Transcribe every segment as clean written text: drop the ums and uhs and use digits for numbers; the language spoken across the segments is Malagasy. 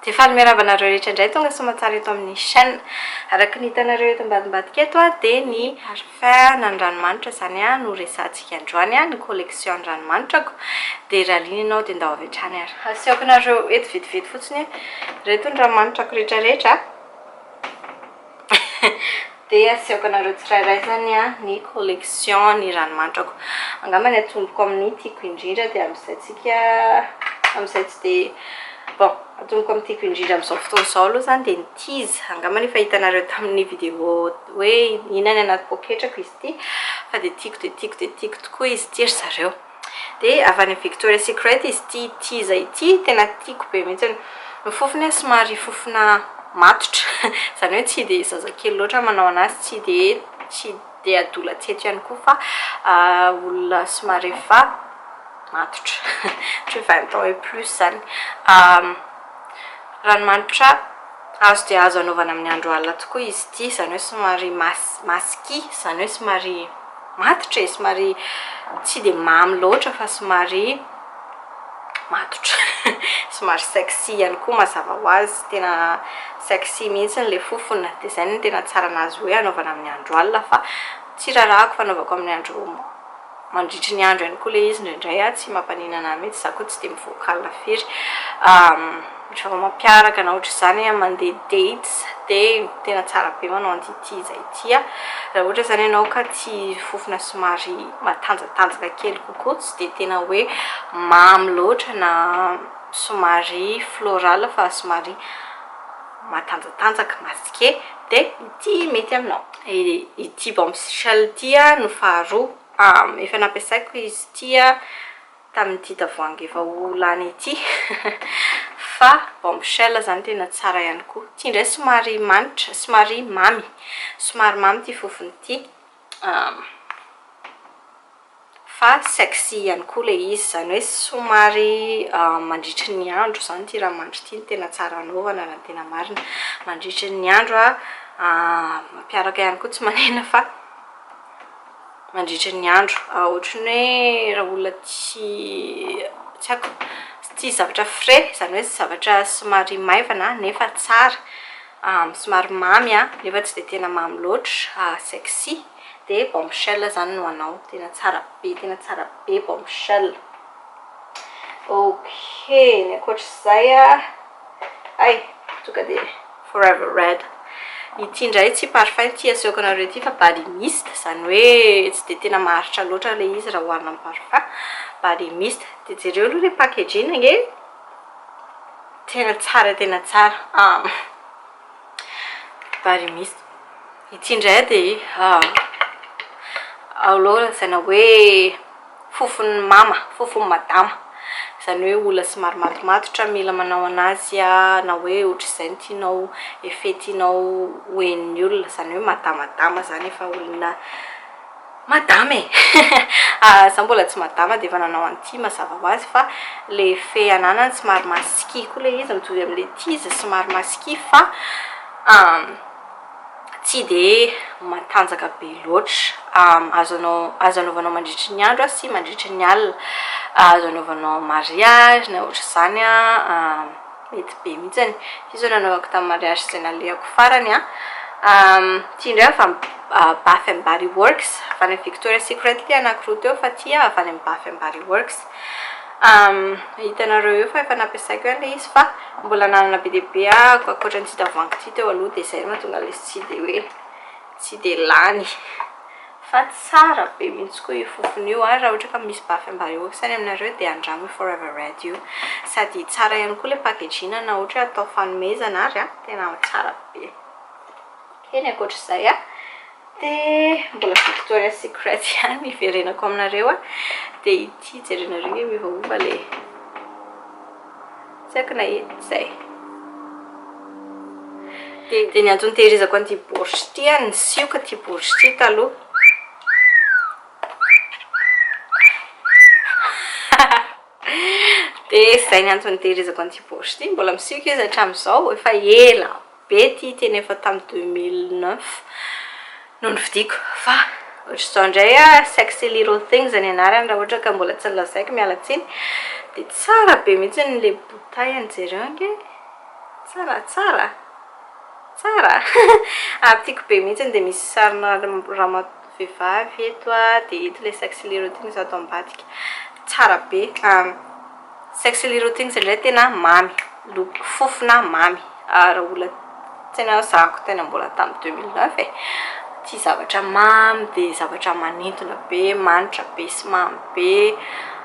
Dia faly miarahaba anareo rehetra indray tonga somatsara eto amin'ny chaîne. Araka ny hitanareo eto ambadimbadika eto dia ny parfum na ny ranomanitra izany no resantsika androany ny collection ranomantrako. Dia raha liana ianao dia andao avy hatrany ary. Asehoko anareo eto vetivety fotsiny reto ny ranomantrako rehetrarehetra. Dia asehoko anareo tsirairay zany ny collection ny ranomantrako. Angamba ny atomboko amin'ny tiako indrindra dia amin'izay tsy dia bon, atomboko amin'ny tiako indrindra amin'izao fotoana izao aloha zany dia ny tease. Angamba efa hitanareo tamin'ny vidéo hoe inona anaty poketrako izy ity, fa dia tiako tokoa izy ity ry zareo. Dia avy any Victoria's Secret izy ity tease ity tena tiako be mihitsy. Ny fofony somary fofona matotra izany hoe tsy dia zazakely loatra manao anazy, tsy dia adolatseto ihany koa fa olona somary efa matotra tsy 20 ans et plus zany. Ranomanitra azo dia azo anaovana amin'ny andro alina tokoa izy ity, izany hoe somary masky, izany hoe somary matotra somary tsy dia mamy loatra fa somary matotra somary sexy ihany koa mazava ho azy, tena sexy mihitsy le fofona. Dia izay no tena tsara anazy hoe anaovana amin'ny andro alina, fa tsy rarahako fanaovako amin'ny andro mandritry ny andro ihany koa le izy indraindray tsy mampaninana mihitsy, za koa tsy dia mivoaka alina firy. Rehefa mampiaraka na ohatra izany mandeha dates dia tena tsara be manao an'ity izay ity. Raha ohatra izany ianao ka tia fofona somary matanjatanjaka kely kokoa, tsy dia tena hoe mamy loatra na somary floral fa somary matanjatanjaka masqué, dia ity mety aminao. Ity bombshell ity no faharoa efa nampiasaiko izy ity tamin'ity tavoahangy efa ho lany ity fa bombshell zany tena tsara ihany koa. Ity indray somary manitra, somary mamy ity fofony ity, fa sexy ihany koa le izy, izany hoe somary mandritry ny andro zany ity raha mandry ity, tena tsara anaovana raha tena marina. Mandritry ny andro mampiaraka ihany koa tsy manena fa mandritry ny andro, ohatrany hoe raha olona tsy haiko, tia zavatra frais, izany hoe zavatra somary maivana nefa tsara, somary mamy nefa tsy dia tena mamy loatra, sexy, dia bombshell zany no anao. Tena tsara be bombshell. Ok, ny ankoatr'izay tonga dia forever red. Ity indray tsy parfum ity asehoko anareo ity fa body mist, izany hoe tsy dia tena maharitra loatra le izy raha hoharina amin'ny parfum. Body mist, dia jereo aloha le packaging nge tena tsara. Body mist ity indray dia aloha zana hoe fofony mama, fofony madama, izany hoe olona somary matomatotra mila manao anazy, na hoe ohatra izay tianao efetianao hoen'ny olona, izany hoe madamadama zany, efa olona madama za mbola tsy madama dia efa nanao an'ity mazava ho azy, fa le fe ananany somary masky koa le izy, mitovy amin'le tease somary masky fa tsy dia matanjaka be loatra. Azo anaovanao mandritry ny andro sy mandritry ny alina, azo anaovanao mariage na ohatra izany mety be mihitsy. Izy nanaovako tamin'ny mariage izay nalehako farany ity indray fa Bath and Body Works, avy any Victoria's Secret ity anankiroa teo, fa ity avy any Bath and Body Works. Hitanareo eo fa efa nampiasaiko ihany le izy, fa mbola nanana be dia be ankoatran'ity tavoahangy ity teo aloha, dia izay mahatonga le tsy dia lany, fa tsara be mihitsy koa io fofony io. Raha ohatra ka misy Bath and Body Works any aminareo dia andramo forever red io, sady tsara ihany koa le packaging na ohatra atao fanomezana ary tena tsara be. Ok, ny ankoatr'izay dia mbola Victoria's Secret ihany iverenako aminareo dia ity jerenareo hoe miovaova le tsy haiko na izay. Dia ny antony tehirizako an'ity borosy ity ny sioka ity borosy ity taloha dia izay ny antony tehirizako an'ity borosy ity, mbola misioka izy hatramin'izao, efa ela be ity, tena efa tamin'ny 2009 no nividiko, fa ohatr'izao indray sexy little things ny anarany raha ohatra ka mbola tsy nilazaiko miala tsiny. Dia tsara be mihitsy le bouteille jereo nge tsara tsara tsara tiako be mihitsy dia misy sarina vehivavy eto dia eto ilay sexy lirotigny zao atao ambadika tsara be sexy lirotigny indray tena mamy loko fofona mamy raha olona tena zako tena mbola tamin'ny 2009 tia zavatra mamy dia zavatra manintona be manitra be sy mamy be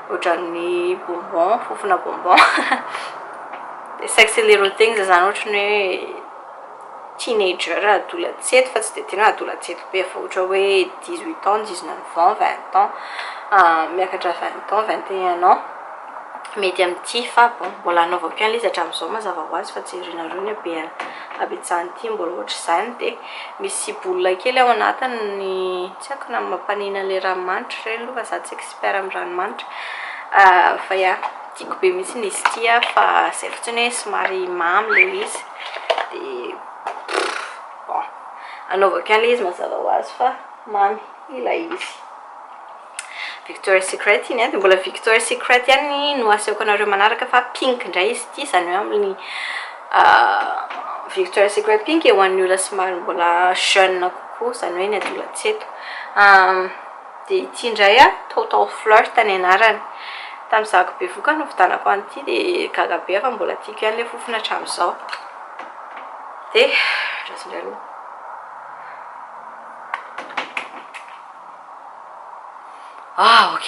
ohatran'ny bonbon fofona bonbon dia sexy lirotigny zany ohatrany hoe teenager adolatsety fa tsy dia tena adolatsety be fa ohatra hoe 18 ans 19 ans 20 ans miakatra 20 ans 21 ans mety amin'ity fa bon mbola anaovako an'ilay izy hatramin'izao mazava ho azy fa tsy rinareo ny abetsahanyity mbola ohatra izany dia misy boula kely ao anatiny tsy haiko na mampanina ilay ranomanitra ireny aloha fa za tsy expert amin'ny ranomanitra fa ia tiako be mihitsy ny izy ity fa izay fotsiny hoe somary mamy ilay izy dia bon anaovako an'ilay izy mazava ho azy fa mamy ilay izy Victoria's Secret iny dia mbola Victoria's Secret ihany no asehoko anareo manaraka fa pink indray izy ity zany hoe amin'ny Victoria's Secret pink eo an'ny olona somary mbola jeune kokoa zany hoe ny adolatsyeto dia ity indray total flirt ny anarany tamin'ny zako be voka no vidanako an'ity dia gaga be fa mbola tiako ihany ilay fofona hatramin'izao dia rasindray aloha ok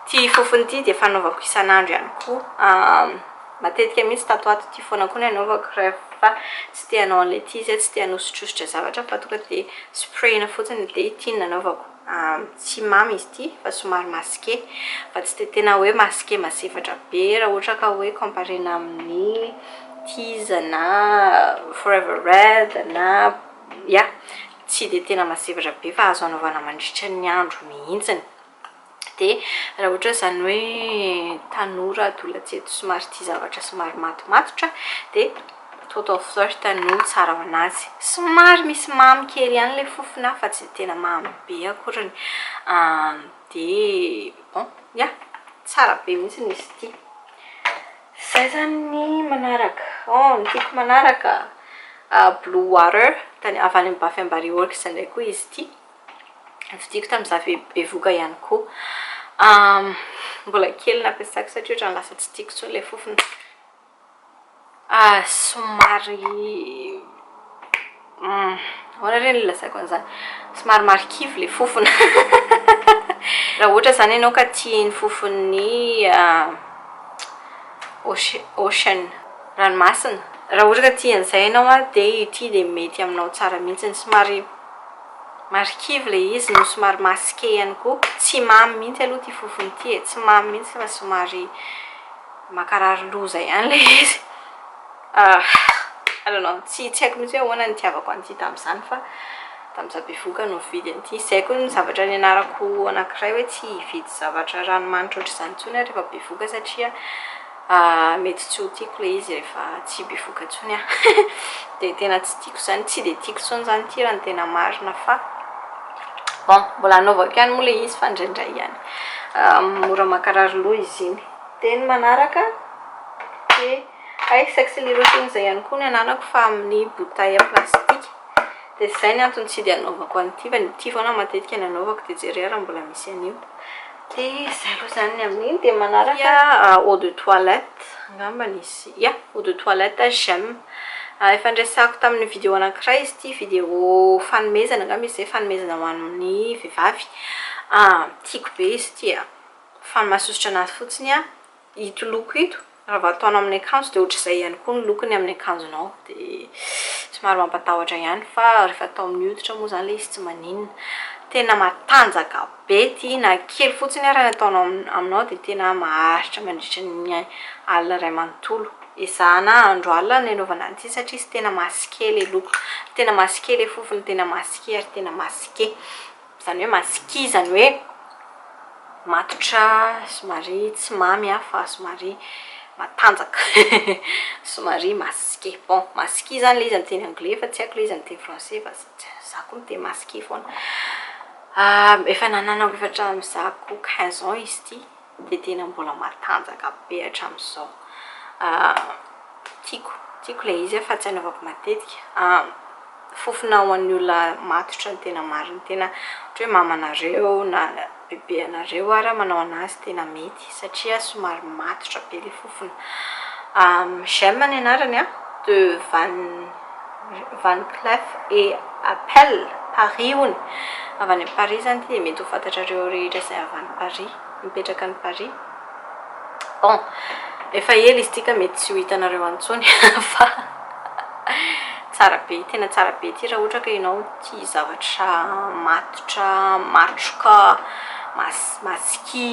ty fofony ity dia fanaovako isan'andro ihany koa matetika mihitsy tatoato ty foana koa ny anaovako rehefa tsy tia hanao an'ilay ty izy tsy tia hanosotsosotra zavatra fa tonga dia sprayna fotsiny dia ity ny anaovako tsy mamy izy ity fa somary masqué fa tsy dia tena hoe masqué masefatra be raha ohatra ka hoe comparena amin'ny tease na forever red na ya tsy dia tena masefatra be fa azo anaovana mandritra ny andro mihitsiny dia raha ohatra izany hoe tanora adolatsety somary tia zavatra somary matomatotra dia total flirt no tsara ho anazy somary misy mamy kely ihany ilay fofona fa tsy tena mamy be akorany dia bon ya tsara be mihitsy izy ity izay zany ny manaraka ny tiako manaraka blue water tany avy any amin'ny Bafy Ambary Works indray koa izy ity vidiako tamin'izaho bevoka ihany koa mbola kely nampiasako satria ohatrany lasa tsy tiako tsony ilay fofona somary ahoana ireny lazaiko an'izany somary marikivy ilay fofona raha ohatra izany ianao ka tia ny fofony ocean ranomasina raha ohatra ka tia an'izay ianao dia ity dia mety aminao tsara mihitsy ny somary marikivy ilay izy no somary masqué ihany koa tsy mamy mihitsy aloha ty fofony ity tsy mamy mihitsy fa somary makarary loza ihany ilay izy alona tsy haiko mihitsy hoe ahoana ny tiavako an'ity tamin'izany fa tamin'izaho bevoka no vidy an'ity izay koa ny zavatra nianarako anankiray hoe tsy hividy zavatra ranomanitra ohatr'izany intsony rehefa bevoka satria mety tsy ho tiako ilay izy rehefa tsy bevoka intsony dia tena tsy tiako izany tsy dia tiako intsony izany ity raha ny tena marina fa bon mbola anaovako ihany moa ilay izy fa indraindray ihany mora makarary loha izy iny dia ny manaraka dia sexy lirotigny izay ihany koa ny ananako fa amin'ny bouteille plastika dia izay ny antony tsy dia anaovako an'ity fa nyity foana matetika ny anaovako dia jereo raha mbola misy an'io dia izay aloha izany ny amin'iny dia manaraka eau de toilette angamba nisy eau de toilette j'aime efa ndresako tamin'ny vidéo anankiray izy ity vidéo fanomezana angamba izy zay fanomezana ho amin'ny vehivavy tiako be izy ity fanomasosotra anazy fotsiny ito loko ito raha vao ataonao amin'ny akanjo dia ohatr'izay ihany koa ny lokony amin'ny akanjonao dia somary mampatahotra ihany fa rehefa atao amin'ny hoditra moa izany ilay izy tsy maninona tena matanjaka be ity na kely fotsiny raha ataonao aminao dia tena maharitra mandritra ny alina iray manontolo ezahana andro alina ny anaovana an'ity satria izy tena masqué ilay loko tena masqué ilay fofony tena masqué ary tena masqué izany hoe masqué izany hoe matotra somary tsy mamy fa somary matanjaka somary masqué bon masqué zany ilay izy amin'ny teny anglais fa tsy haiko ilay izy amin'ny teny français fa za koa miteny masqué foana efa nananako efa hatramin'izako 15 ans izy ity dia tena mbola matanjaka be hatramin'izao tiako le izy fa tsy anaovako matetika fofona ho an'ny olona matotra ny tena marina tena ohatra hoe mamanareo na bebe anareo ary manao anazy tena mety satria somary matotra be le fofona j'aime ny anarany de Van Cleef et Appel Paris hony avy any Paris zany ty mety ho fantatrareo rehetra izay avy any Paris mipetraka any Paris bon efa ela izy tika mety tsy ho hitanareo antsony fa tsara be tena tsara be ty raha ohatra ka ianao tia zavatra matotra matroka masky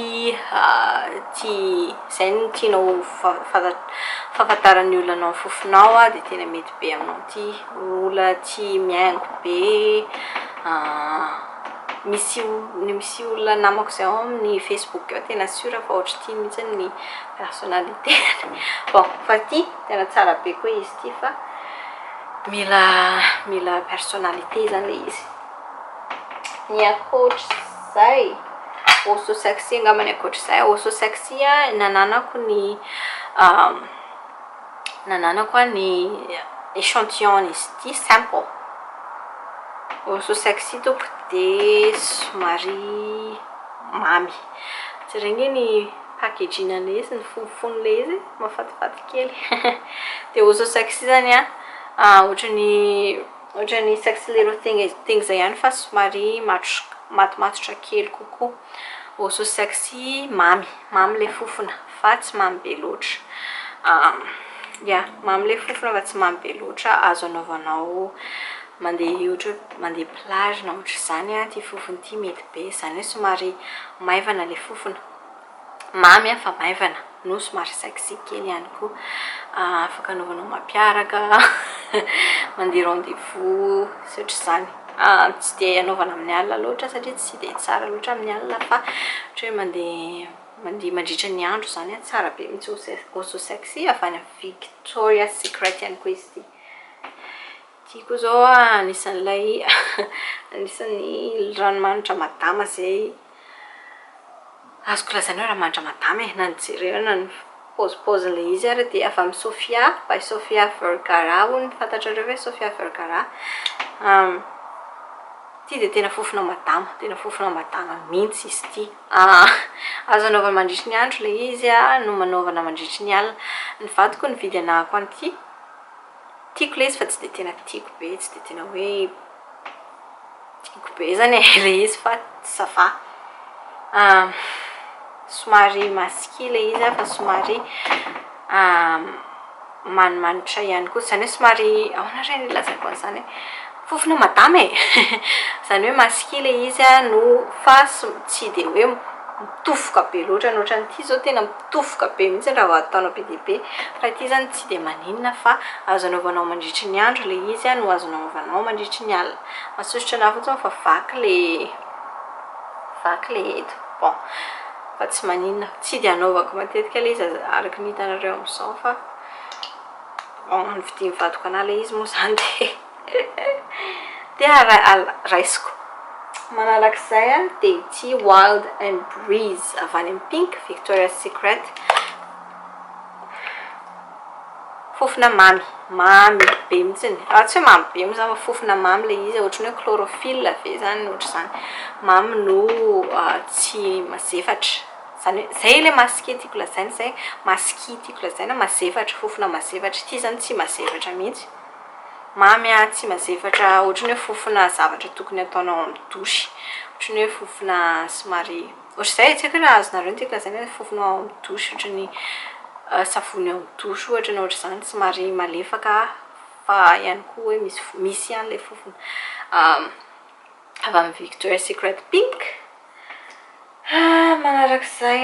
tia zay no tianao fahafantaran'ny olona anao fofonao dia tena mety be aminao ty olona tia miaingo be misy olona namako zay ao amin'ny Facebook eo tena sura fa ohatra tia mihitsy ny personnalité bon fa ty tena tsara be koa izy ty fa mila personnalité zany le izy ny akoatra zay osso sexy angambany akoatra zay osso sexy nananako ny échantillon izy ty sample osso sexy toko de somary mamy tsy regny ny packaging le izy ny fonofony le izy mafatifaty kely de osso sexy zany ohatrany sexy little thing zay ihany fa somary matomatotra kely kokoa osso sexy mamy le fofona fa tsy mamy be loatra mamy le fofona fa tsy mamy be loatra azo anaovanao mandeha plage na ohatra zany ty fofony ty mety be zany hoe somary maivana le fofona mamy fa maivana no somary sexy kely ihany koa afaka anaovanao mampiaraka mandeha rendez-vous sy ohatra zany tsy dia anaovana amin'ny alina loatra satria tsy dia tsara loatra amin'ny alina fa ohatra hoe mandeha mandritra ny andro zany tsara be mihitsy osso sexy avy any Victoria's Secret ihany koa izy ty tiako zao anisan'ilay anisan'ny ranomanitra madama zay azoko lazaina hoe ranomanitra madama na nijerena na ny pose le izy ary dia avy amin'ny Sofia by Sofia Vergara hony fantatrareo hoe Sofia Vergara ty dia tena fofona madama mihitsy izy ty azo anaovana mandritry ny andro le izy no manaovana mandritry ny alina ny vadiko ny vidy anako an'ity tiako le izy fa tsy dia tena tiako be tsy dia tena hoe tiako be zany le izy fa sava somary masky le izy fa somary manimanitra ihany koa zany hoe somary ahoana reny ilazako an'izany fofona madama zany hoe masky le izy no fa tsy dia hoe mitofoka be loatra n'ty zao tena mitofoka be mihitsy raha ataonao be dia be fa ity zany tsy dia maninona fa azo anaovanao mandritry ny andro le izy no azo anaovanao mandritry ny alina masosotra ana fotsiny fa vaky le eto bon fa tsy maninona tsy dia anaovako matetika le izy araky ny hitanareo amin'izao fa ny vidiany vadiko ana le izy moa zany dia raisiko manalak'izay dia ity Wild and Breeze avy any amin'ny Pink Victoria's Secret fofona mamy be mihitsy tsy hoe mamy be moa fofona mamy le izy ohatrany hoe chlorophylle ve zany ohatra zany mamy no tsy mazefatra zany hoe zay le masky tiako lazaina zay masky tiako lazaina mazefatra fofona mazefatra ity zany tsy mazefatra mihitsy mamy tsy mazefatra ohatrany hoe fofona zavatra tokony ataonao amin'ny dosy ohatrany hoe fofona somary ohatra zay tsy haiko raha azonareo tiako lazaina hoe fofona amin'ny dosy ohatrany savony amin'ny dosy ohatra na ohatra zany somary malefaka fa ihany koa hoe misy ihany le fofona avy amin'ny Victoria's Secret Pink manarak'izay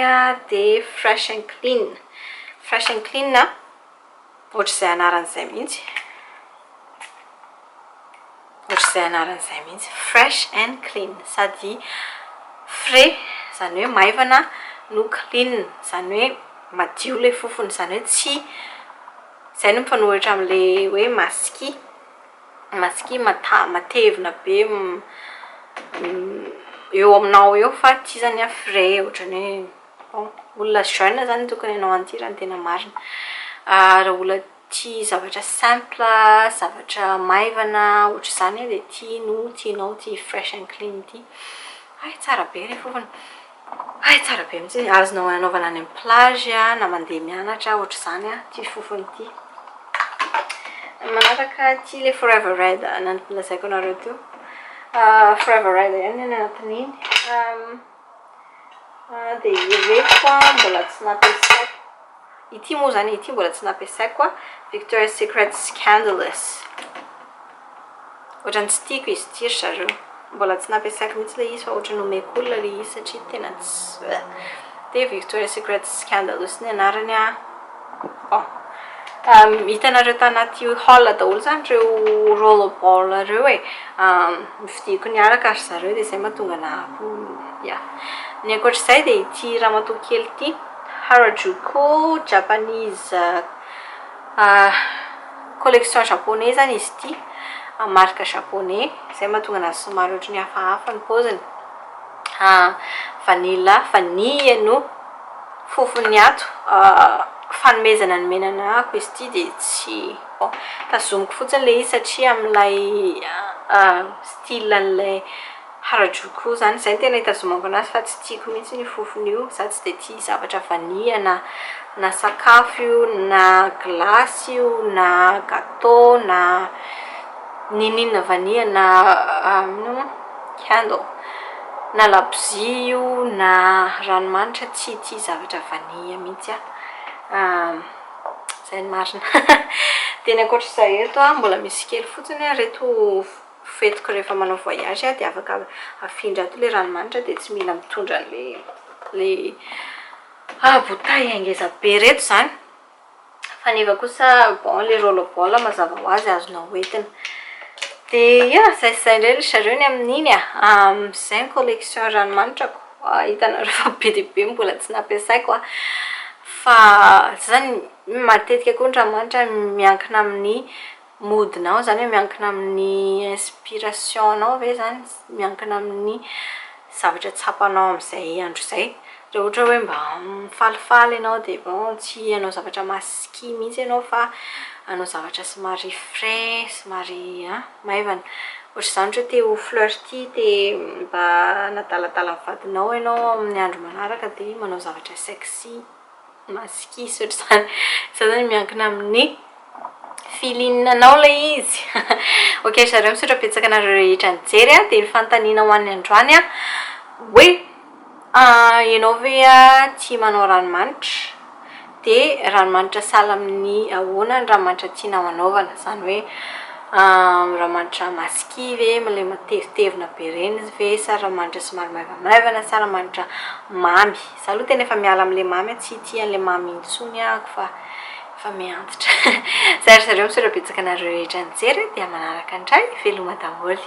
dia Fresh and Clean ohatra zay anaran'izay mihitsy Fresh and Clean sady frais zany hoe maivana no clean zany hoe madio le fofony zany hoe tsy zay no mifanohitra amin'le hoe masky matevina be eo aminao eo fa ty zany frais ohatrany hoe olona jeune zany tokony anao an'ity raha ny tena marina raha olona tia zavatra simple, zavatra maivana ohatra izany dia tianao tia fresh and clean ity. Ay tsara be ilay fofona. Ay tsara be mihitsy, azonao anaovana any amin'ny plage na mandeha mianatra ohatra izany ity fofona ity. Manaraka ity ilay forever red nalazaiko anareo teo. Forever red ihany ny anatin'iny. Dia ireto mbola tsy nampiasaiko. Ity moa zany ity mbola tsy nampiasaiko Victoria's Secret Scandalous. Ohatrany tsy tiako izy ity ry zareo. Mbola tsy nampiasaiko mihitsy ilay izy fa ohatrany nomeko olona ilay izy satria tena tsy. Dia Victoria's Secret Scandalous ny anarany hitanareo tanaty hall daholo zany ireo rollerball ireo e. Vidiko niaraka ry zareo dia izay mahatonga nahako. Ny ankoatr'izay dia ity ramatoa kely ity Harajuku Japanese collection japonais zany izy ity, marque japonais, izay mahatonga anazy somary ohatrany hafahafa ny paoziny. Vanille no fofony ato. Fanomezana ny menanako izy ity dia tsy tazomiko fotsiny ilay izy satria amin'ilay style an'ilay Harajuku zany, izay tena hitazomako anazy fa tsy tiako mihitsy ny fofony io. Za tsy dia tia zavatra vanille na sakafo io na glasy io na gâteau na ninina vanille na candle na labozia io na ranomanitra, tsy tia zavatra vanille mihitsy izay ny marina. Dia ny ankoatr'izay eto mbola misy kely fotsiny reto fetiko rehefa manao voyage dia afaka afindra ato ilay ranomanitra dia tsy mila mitondra ilay bouteille ngeza be reto izany. Fa neva kosa bon ilay rollerball mazava ho azy azonao hoentina. Dia izay indray ry zareo ny amin'iny izay ny collection ranomanitrako. Hitanareo fa be dia be mbola tsy nampiasaiko fa zany matetika koa ny ranomanitra miankina amin'ny moodinao, zany hoe miankina amin'ny inspirationnao ve zany, miankina amin'ny zavatra tsapanao amin'izay andro izay. Raha ohatra hoe mba falifaly ianao dia bon tsy hanao zavatra masky mihitsy ianao fa hanao zavatra somary frais, somary maivana. Ohatra izany ohatra te ho flirty, te mba nadaladala vadinao ianao amin'ny andro manaraka dia manao zavatra sexy masky ohatra izany. Zany miankina amin'ny filinanao ilay izy. Ok zareo misaotra betsaka anareo rehetra nijery dia ny fanontaniana ho an'ny androany hoe ianao ve tia manao ranomanitra, dia ranomanitra sahala amin'ny ahoana ny ranomanitra tianao anaovana, zany hoe ranomanitra masky ve ilay matevitevina be reny ve sa ranomanitra somary maivamaivana sa ranomanitra mamy. Za aloha tena efa miala amin'ilay mamy, tsy tia an'ilay mamy intsony ako fa efa miantitra. Zay ry zareo misaotra betsaka anareo rehetra nijery dia manaraka indray veloma daholo.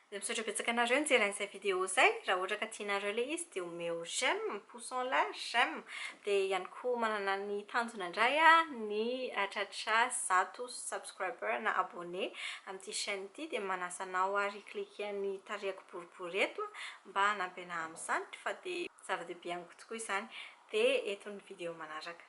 Dia misaotra betsaka anareo nijery an'izay vidéo izay. Raha ohatra ka tianareo ilay izy dia omeo j'aime, pouce en l'air, j'aime. Dia ihany koa manana ny tanjona indray ny atratra 100 subscriber na abonné amin'ity chaîne ity dia manasa anao cliquer ny tarehako boribory eto mba hanampy anahy amin'izany fa dia zava-dehibe amiko tokoa izany. Dia eto ny vidéo manaraka.